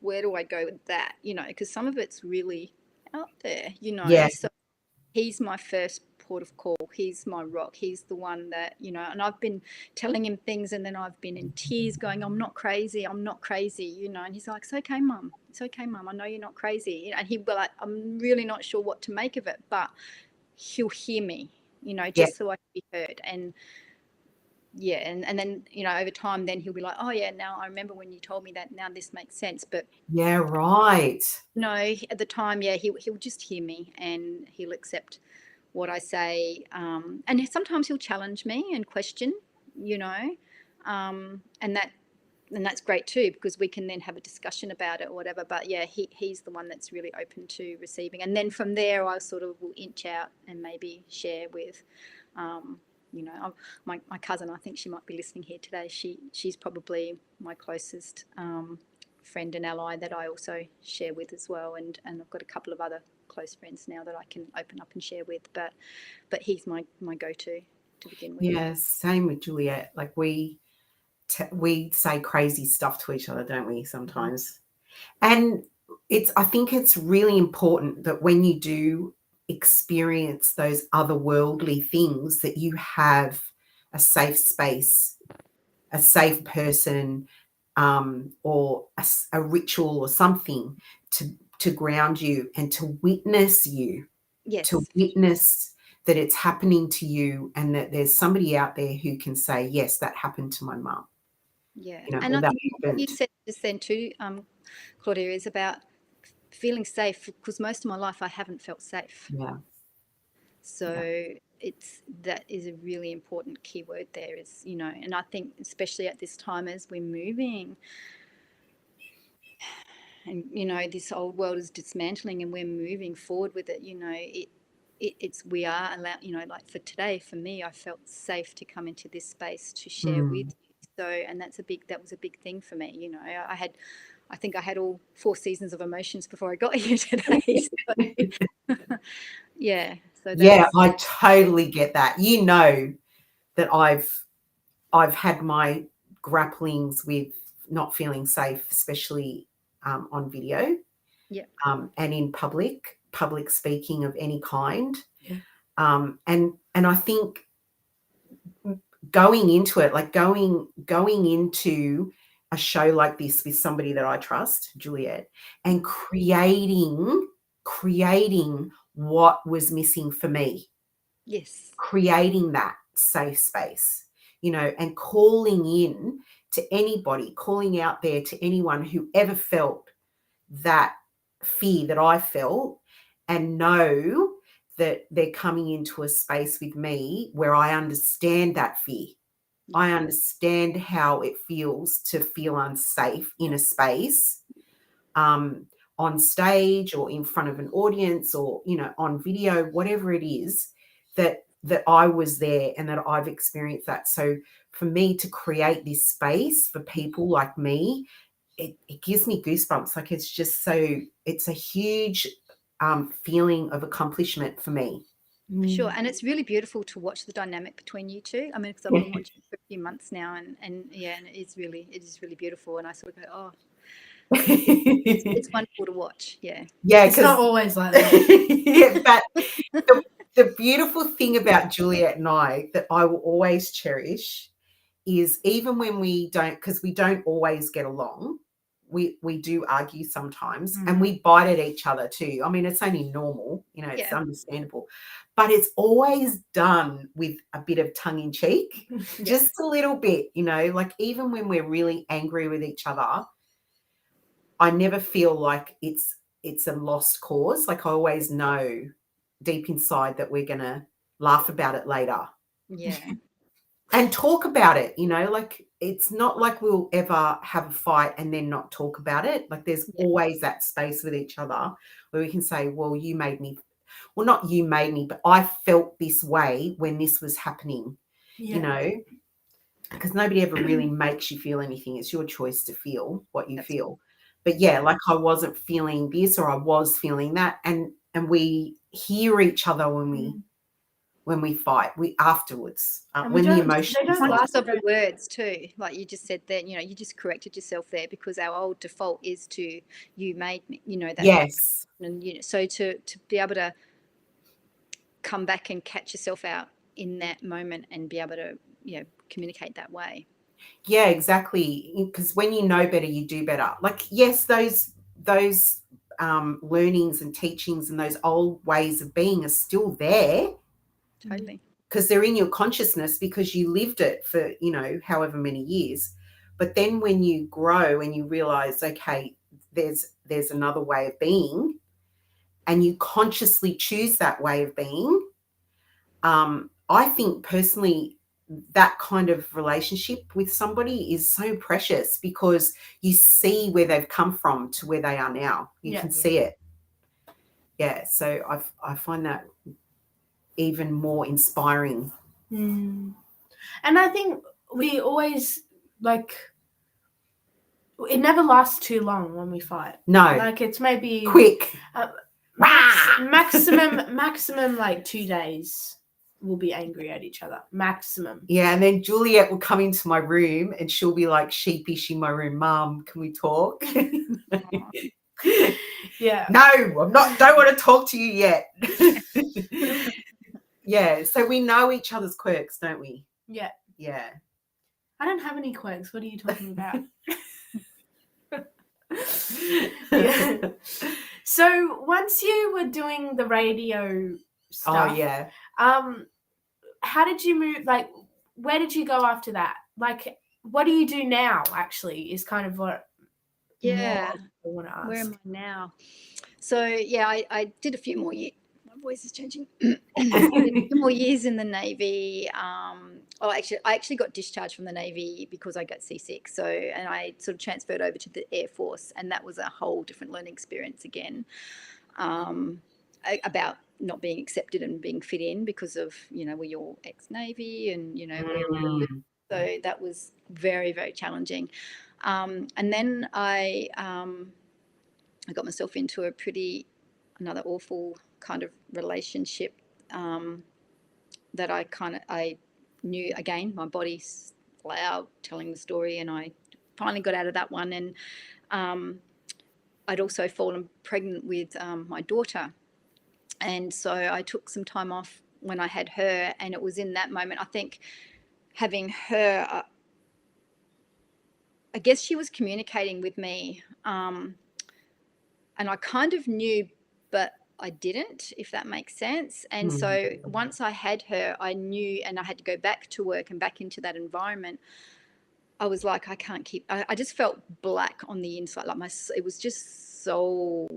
where do I go with that? Because some of it's really out there. Yeah. So he's my first port of call. He's my rock. He's the one that, and I've been telling him things, and then I've been in tears going, I'm not crazy. I'm not crazy, and he's like, it's okay, mum. It's okay, mum. I know you're not crazy. And he'd be like, I'm really not sure what to make of it, but he'll hear me, just so I can be heard. And and then, over time, then he'll be like, oh yeah, now I remember when you told me that, now this makes sense. But yeah, right. no, at the time, he'll just hear me, and he'll accept what I say. And sometimes he'll challenge me and question, and that's great too, because we can then have a discussion about it or whatever. But yeah, he's the one that's really open to receiving. And then from there, I sort of will inch out and maybe share with, my cousin. I think she might be listening here today. She's probably my closest friend and ally that I also share with as well. And I've got a couple of other close friends now that I can open up and share with. But he's my go-to to begin with. Yeah, same with Juliet. Like we say crazy stuff to each other, don't we, sometimes? And I think it's really important that when you do experience those otherworldly things, that you have a safe space, a safe person, or a ritual or something to ground you and to witness you, to witness that it's happening to you, and that there's somebody out there who can say, yes, that happened to my mum. Yeah. And I think what you said just then too, Claudia, is about feeling safe, because most of my life I haven't felt safe. Yeah. So that is a really important keyword there, is, and I think especially at this time as we're moving, and this old world is dismantling and we're moving forward with it, we are allowed, like for today, for me, I felt safe to come into this space to share with you. So, and that was a big thing for me. I think I had all 4 seasons of emotions before I got here today. So, yeah. So I totally get that. That I've had my grapplings with not feeling safe, especially on video, and in public speaking of any kind. And I think going into it, like going into a show like this with somebody that I trust, Juliet, and creating what was missing for me. Yes. Creating that safe space, and calling in to anybody, calling out there to anyone who ever felt that fear that I felt, and know that they're coming into a space with me where I understand that fear. I understand how it feels to feel unsafe in a space, on stage or in front of an audience, or, you know, on video, whatever it is, that I was there and that I've experienced that. So for me to create this space for people like me, it gives me goosebumps. Like, it's just so, it's a huge feeling of accomplishment for me. For sure. And it's really beautiful to watch the dynamic between you two. I mean, because I've been watching for a few months now, and yeah, and it is really beautiful. And I sort of go, oh, it's wonderful to watch. Yeah. Yeah, It's not always like that. yeah, but the beautiful thing about Juliet and I that I will always cherish is, even when we don't, because we don't always get along, we do argue sometimes, and we bite at each other too. I mean, it's only normal, you know, it's understandable, but it's always done with a bit of tongue in cheek, just a little bit, you know, like even when we're really angry with each other, I never feel like it's a lost cause. Like, I always know deep inside that we're going to laugh about it later. Yeah. And talk about it, you know, like, it's not like we'll ever have a fight and then not talk about it. Like, there's always that space with each other where we can say, well, you made me, well, not you made me, but I felt this way when this was happening, you know, because nobody ever really makes you feel anything. It's your choice to feel what you feel. But yeah, like, I wasn't feeling this, or I was feeling that. And we hear each other when we fight, we afterwards, when the emotion. They don't last of the words too, like you just said that, you know, you just corrected yourself there, because our old default is to, you made me, you know, that. Yes. And, you know, so to be able to come back and catch yourself out in that moment and be able to, you know, communicate that way. Yeah, exactly. Because when you know better, you do better. Like, yes, those learnings and teachings and those old ways of being are still there. Totally. Because they're in your consciousness, because you lived it for, you know, however many years. But then when you grow and you realize, okay, there's another way of being, and you consciously choose that way of being, I think personally that kind of relationship with somebody is so precious, because you see where they've come from to where they are now. You can see it. Yeah, so I find that even more inspiring. And I think we always, like, it never lasts too long when we fight. No. Like, it's maybe quick. maximum like 2 days we'll be angry at each other. Maximum. Yeah, and then Juliet will come into my room and she'll be like sheepish in my room, Mum, can we talk? Yeah. No, don't want to talk to you yet. Yeah, so we know each other's quirks, don't we? Yeah. Yeah. I don't have any quirks. What are you talking about? Yeah. So once you were doing the radio stuff, oh yeah, how did you move? Like, where did you go after that? Like, what do you do now? Actually, is kind of what. Yeah. I want to ask. Where am I now? So yeah, I did a few more years. My voice is changing. A few more years in the Navy. I actually got discharged from the Navy because I got seasick. So, and I sort of transferred over to the Air Force, and that was a whole different learning experience again, about not being accepted and being fit in because of, you know, we're your ex-Navy, and, you know, so that was very, very challenging. And then I got myself into another awful kind of relationship, that I knew, again, my body's loud telling the story, and I finally got out of that one. And I'd also fallen pregnant with my daughter. And so I took some time off when I had her, and it was in that moment, I think, having her, I guess she was communicating with me, and I kind of knew, but I didn't, if that makes sense. And so once I had her, I knew, and I had to go back to work and back into that environment. I was like, I can't keep, I just felt black on the inside. Like it was just so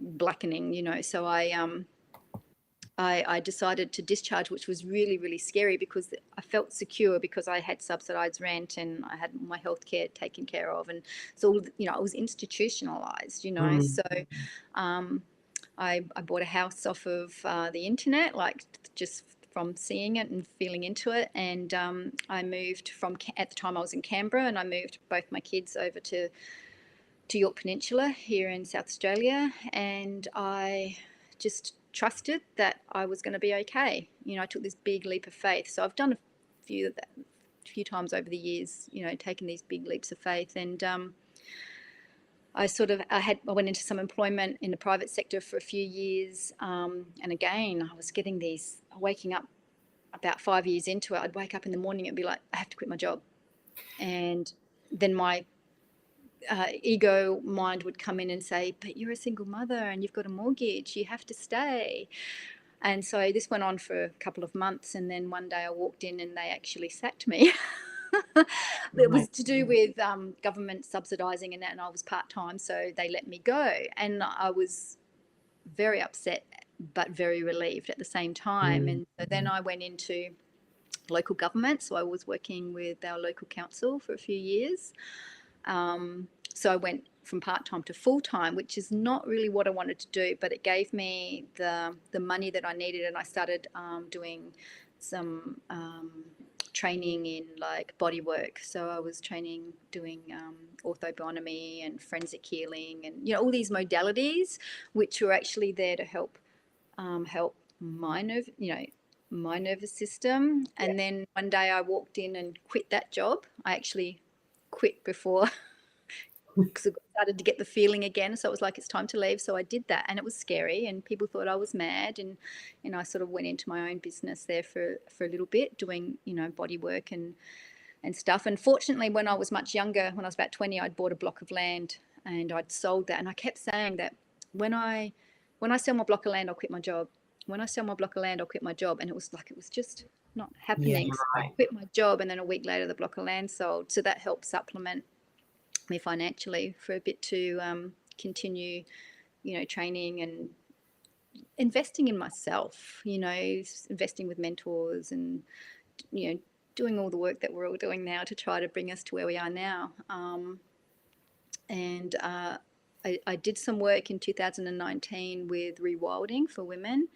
blackening, you know. So I decided to discharge, which was really, really scary because I felt secure because I had subsidized rent and I had my health care taken care of. And so, you know, I was institutionalized, you know. So I bought a house off of the internet, like just from seeing it and feeling into it. And I moved from, at the time I was in Canberra, and I moved both my kids over to York Peninsula here in South Australia. And I just trusted that I was going to be okay. You know, I took this big leap of faith. So I've done a few times over the years, you know, taken these big leaps of faith. And I went into some employment in the private sector for a few years. And again, I was getting these, waking up about 5 years into it, I'd wake up in the morning and be like, I have to quit my job. And then my ego mind would come in and say, but you're a single mother and you've got a mortgage, you have to stay. And so this went on for a couple of months, and then one day I walked in and they actually sacked me. It was to do with government subsidising and that, and I was part-time, so they let me go. And I was very upset but very relieved at the same time. And so then I went into local government, so I was working with our local council for a few years. So I went from part-time to full-time, which is not really what I wanted to do, but it gave me the money that I needed. And I started doing some training in like body work. So I was doing orthobionomy and forensic healing, and, you know, all these modalities which were actually there to help my nervous system. And then one day I walked in and quit that job. I actually quit before because I started to get the feeling again. So it was like, it's time to leave. So I did that, and it was scary, and people thought I was mad. And I sort of went into my own business there for a little bit, doing, you know, body work and stuff. And fortunately, when I was much younger, when I was about 20, I'd bought a block of land and I'd sold that. And I kept saying that when I sell my block of land, I'll quit my job. When I sell my block of land, I'll quit my job. And it was just not happening. Yeah, right. So I quit my job, and then a week later, the block of land sold. So that helped supplement me financially for a bit to continue, you know, training and investing in myself, you know, investing with mentors and, you know, doing all the work that we're all doing now to try to bring us to where we are now. I did some work in 2019 with rewilding for women,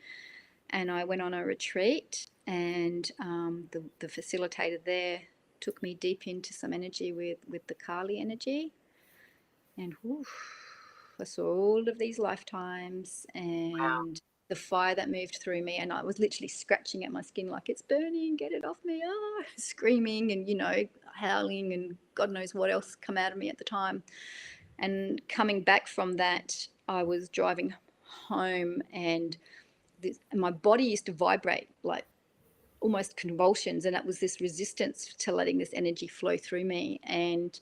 and I went on a retreat, and the facilitator there took me deep into some energy with the Kali energy, and I saw all of these lifetimes and the fire that moved through me, and I was literally scratching at my skin like, it's burning, get it off me, screaming and, you know, howling and God knows what else come out of me at the time. And coming back from that, I was driving home, and my body used to vibrate like almost convulsions, and it was this resistance to letting this energy flow through me. And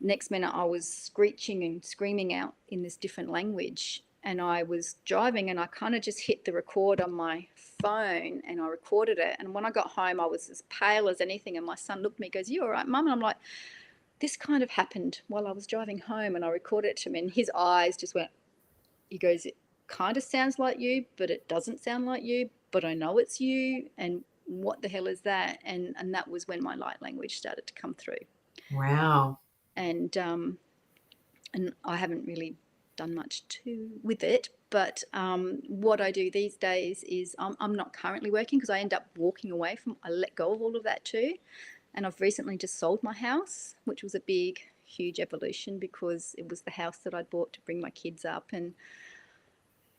next minute I was screeching and screaming out in this different language, and I was driving and I kind of just hit the record on my phone and I recorded it. And when I got home, I was as pale as anything, and my son looked at me and goes, you all right, Mum? And I'm like, this kind of happened while I was driving home. And I recorded it to him, and his eyes just went, he goes, it kind of sounds like you, but it doesn't sound like you, but I know it's you, and what the hell is that? And that was when my light language started to come through. Wow. And I haven't really done much with it, but what I do these days is I'm not currently working because I end up walking away from, I let go of all of that too. And I've recently just sold my house, which was a big, huge evolution because it was the house that I'd bought to bring my kids up.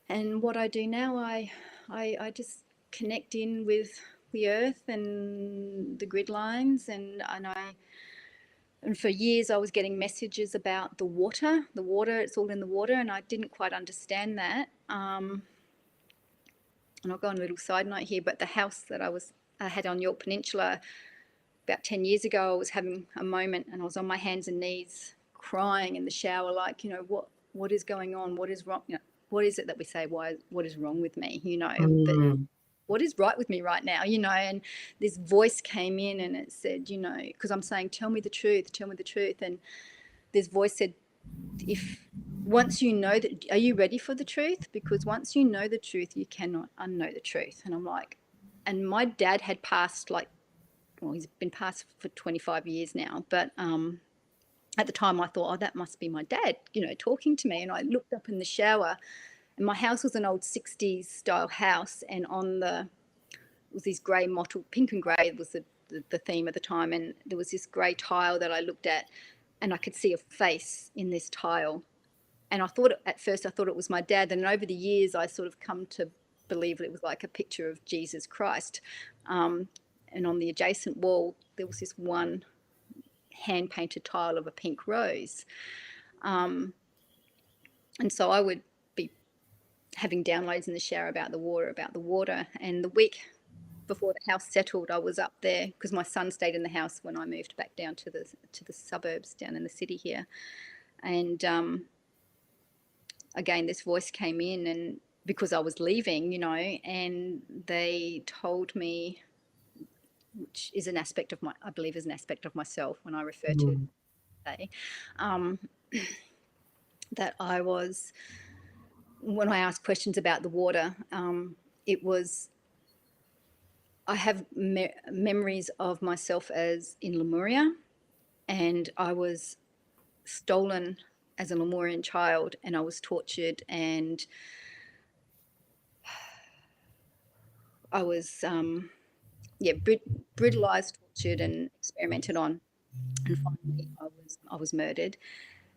And what I do now, I just connect in with the earth and the grid lines, and for years I was getting messages about the water, it's all in the water, and I didn't quite understand that. And I'll go on a little side note here, but the house that I had on York Peninsula about 10 years ago, I was having a moment and I was on my hands and knees crying in the shower, like, you know, what is going on? What is wrong? You know, what is it that we say, what is wrong with me? You know, but what is right with me right now, you know? And this voice came in and it said, you know, because I'm saying, tell me the truth. And this voice said, if once you know that, are you ready for the truth? Because once you know the truth, you cannot unknow the truth. And I'm like, and my dad had passed, like, well, he's been passed for 25 years now, but at the time I thought, oh, that must be my dad, talking to me. And I looked up in the shower, and my house was an old 60s style house, and it was this grey mottled, pink and grey was the theme at the time, and there was this grey tile that I looked at, and I could see a face in this tile. And at first I thought it was my dad, and over the years I sort of come to believe that it was like a picture of Jesus Christ. And on the adjacent wall there was this one hand painted tile of a pink rose. And so I would be having downloads in the shower about the water. And the week before the house settled, I was up there because my son stayed in the house when I moved back down to the suburbs down in the city here. And again, this voice came in, and because I was leaving, and they told me, which is an aspect of I believe is an aspect of myself when I refer to say, that when I asked questions about the water, it was, I have memories of myself as in Lemuria, and I was stolen as a Lemurian child, and I was tortured, and I was brutalized, tortured, and experimented on, and finally I was murdered.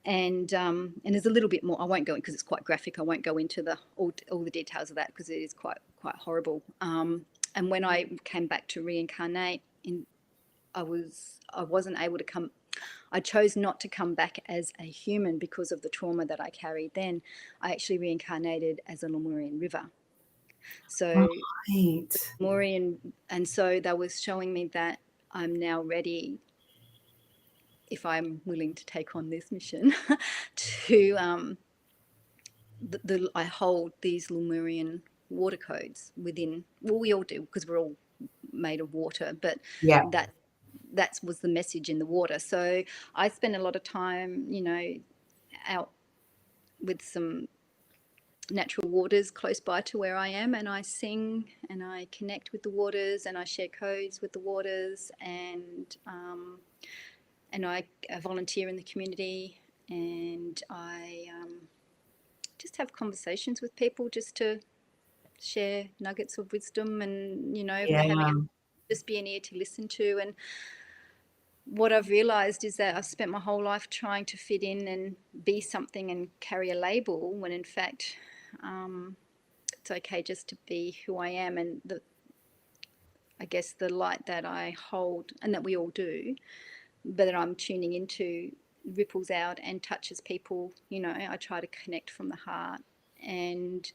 And there's a little bit more. I won't go in because it's quite graphic. I won't go into all the details of that because it is quite horrible. And when I came back to reincarnate, I wasn't able to come. I chose not to come back as a human because of the trauma that I carried. Then I actually reincarnated as a Lemurian river. So Lemurian, and so that was showing me that I'm now ready, if I'm willing to take on this mission, to I hold these Lemurian water codes within. Well, we all do because we're all made of water, but that was the message in the water. So I spend a lot of time, out with some natural waters close by to where I am, and I sing and I connect with the waters, and I share codes with the waters, and I volunteer in the community, and I just have conversations with people just to share nuggets of wisdom, and just be an ear to listen to. And what I've realized is that I've spent my whole life trying to fit in and be something and carry a label, when in fact it's okay just to be who I am. And I guess the light that I hold, and that we all do, but that I'm tuning into, ripples out and touches people. I try to connect from the heart and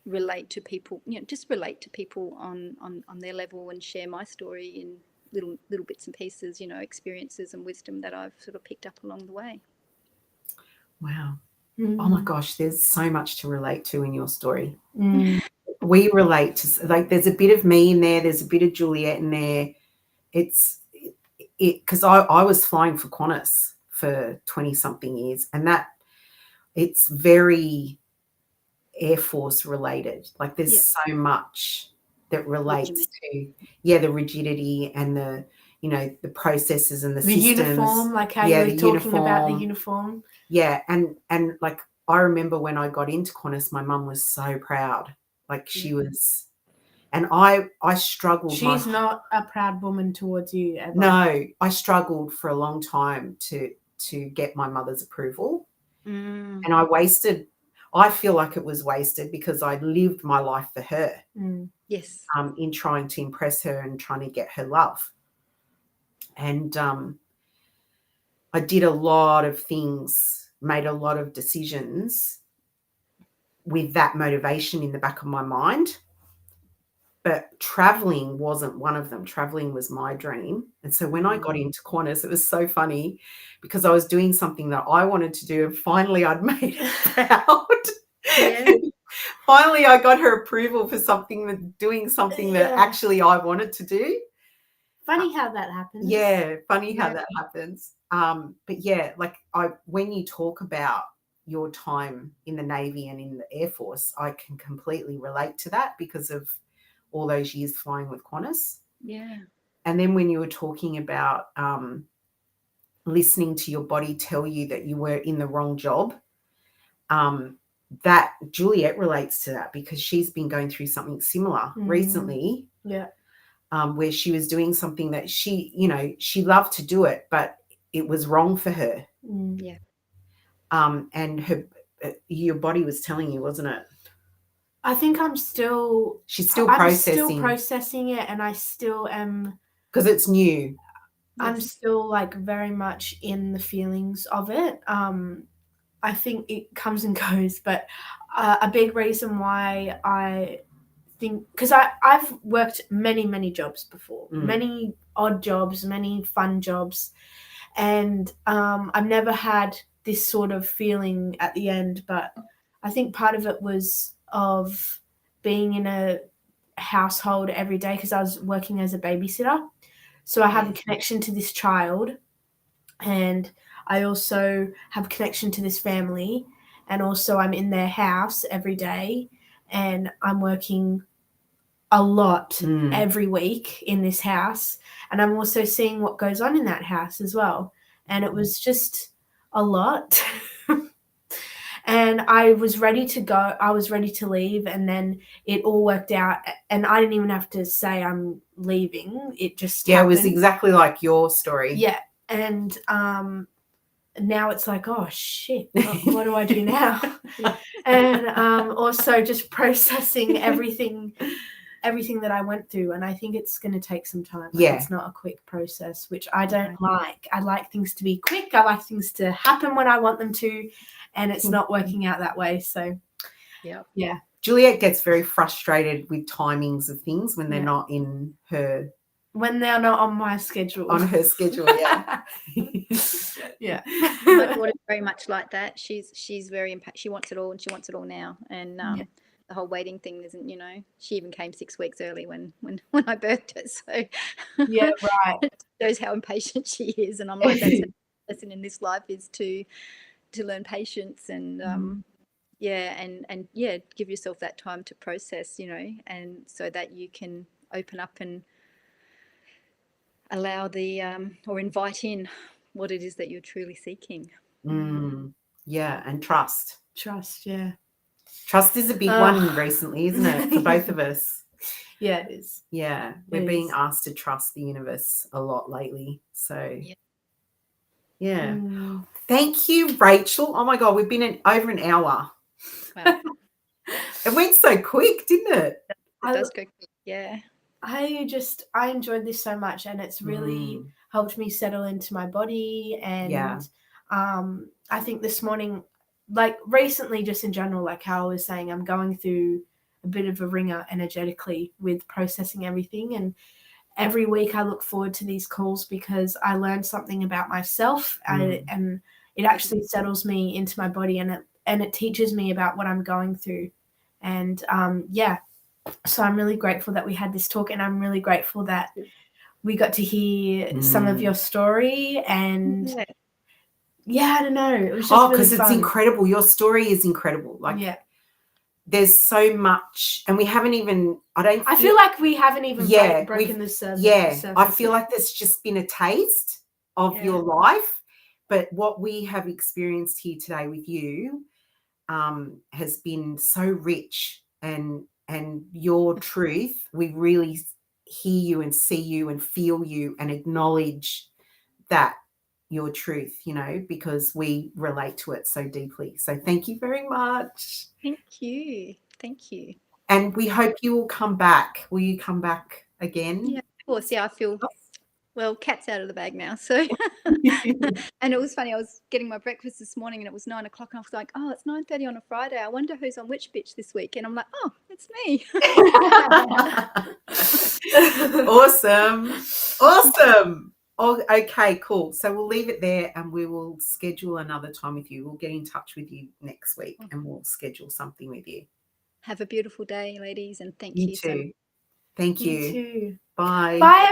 relate to people, just relate to people on their level, and share my story in little bits and pieces, experiences and wisdom that I've sort of picked up along the way. Wow. Oh my gosh, there's so much to relate to in your story. We relate to, like, there's a bit of me in there, there's a bit of Juliet in there. It's because I was flying for Qantas for 20 something years, and that it's very Air Force related. Like there's so much that relates to the rigidity and the the processes and the systems. Uniform, like how you were talking about the uniform. Yeah, and like I remember when I got into Qantas, my mum was so proud. Like she was, and I struggled. She's not a proud woman towards you ever. No, I struggled for a long time to get my mother's approval, and I feel like it was wasted because I lived my life for her. Yes. In trying to impress her and trying to get her love. And I did a lot of things, made a lot of decisions with that motivation in the back of my mind. But traveling wasn't one of them. Traveling was my dream. And so when I got into Qantas, it was so funny because I was doing something that I wanted to do, and finally I'd made her proud. Yeah. Finally I got her approval for doing something that actually I wanted to do. Funny how that happens. Yeah, funny how that happens. But yeah, like when you talk about, your time in the Navy and in the Air Force, I can completely relate to that because of all those years flying with Qantas. Yeah. And then when you were talking about listening to your body tell you that you were in the wrong job, that Juliet relates to that because she's been going through something similar recently. Yeah. Where she was doing something that she loved to do it, but it was wrong for her. Yeah. And your body was telling you, wasn't it? I think she's still processing it, and I still am, because it's new. I'm still like very much in the feelings of it. I think it comes and goes, but a big reason why I think, because I've worked many jobs before, many odd jobs, many fun jobs, and I've never had this sort of feeling at the end, but I think part of it was of being in a household every day because I was working as a babysitter. So I have a connection to this child, and I also have a connection to this family, and also I'm in their house every day, and I'm working a lot every week in this house, and I'm also seeing what goes on in that house as well. And it was just a lot. And I was ready to go. I was ready to leave, and then it all worked out. And I didn't even have to say I'm leaving. It just happened. It was exactly like your story. Yeah. And now it's like, oh, shit, what do I do now? And also just processing everything that I went through. And I think it's going to take some time. Like, it's not a quick process, which I don't like. I like things to be quick. I like things to happen when I want them to. And it's not working out that way. So, yeah. Juliet gets very frustrated with timings of things when they're not in her. When they're not on my schedule. On her schedule, yeah. Yeah. My daughter's very much like that. She's very she wants it all, and she wants it all now. And the whole waiting thing isn't, she even came 6 weeks early when I birthed her. So yeah, right. It shows how impatient she is. And I'm like, that's a lesson in this life, is to learn patience and and give yourself that time to process, and so that you can open up and allow or invite in what it is that you're truly seeking. Yeah, and trust. Yeah. Trust is a big one recently, isn't it, for both of us? Yeah, it is. Yeah, we're being asked to trust the universe a lot lately. So, yeah. Thank you, Rachel. Oh, my God, we've been over an hour. Wow. It went so quick, didn't it? It does go quick, yeah. I enjoyed this so much, and it's really helped me settle into my body. And I think this morning, like recently, just in general, like how I was saying, I'm going through a bit of a ringer energetically with processing everything. And every week I look forward to these calls because I learn something about myself, and it actually settles me into my body, and it teaches me about what I'm going through. And so I'm really grateful that we had this talk, and I'm really grateful that we got to hear some of your story. And I don't know, it was just because really fun. It's incredible. Your story is incredible. Like, there's so much, and we haven't even. I feel like we haven't even broken the surface. I feel like there's just been a taste of your life, but what we have experienced here today with you has been so rich, and your truth, we really hear you and see you and feel you and acknowledge that your truth, because we relate to it so deeply. So thank you very much. Thank you. And we hope you will come back. Will you come back again? Yeah, of course. Yeah, I feel, well, cat's out of the bag now. So, and it was funny. I was getting my breakfast this morning, and it was 9 o'clock. And I was like, oh, it's 9:30 on a Friday. I wonder who's on which bitch this week. And I'm like, oh, it's me. Awesome. Oh, okay, cool. So we'll leave it there, and we will schedule another time with you. We'll get in touch with you next week, and we'll schedule something with you. Have a beautiful day, ladies, and thank you. You too. Thank you. You too. Bye. Bye.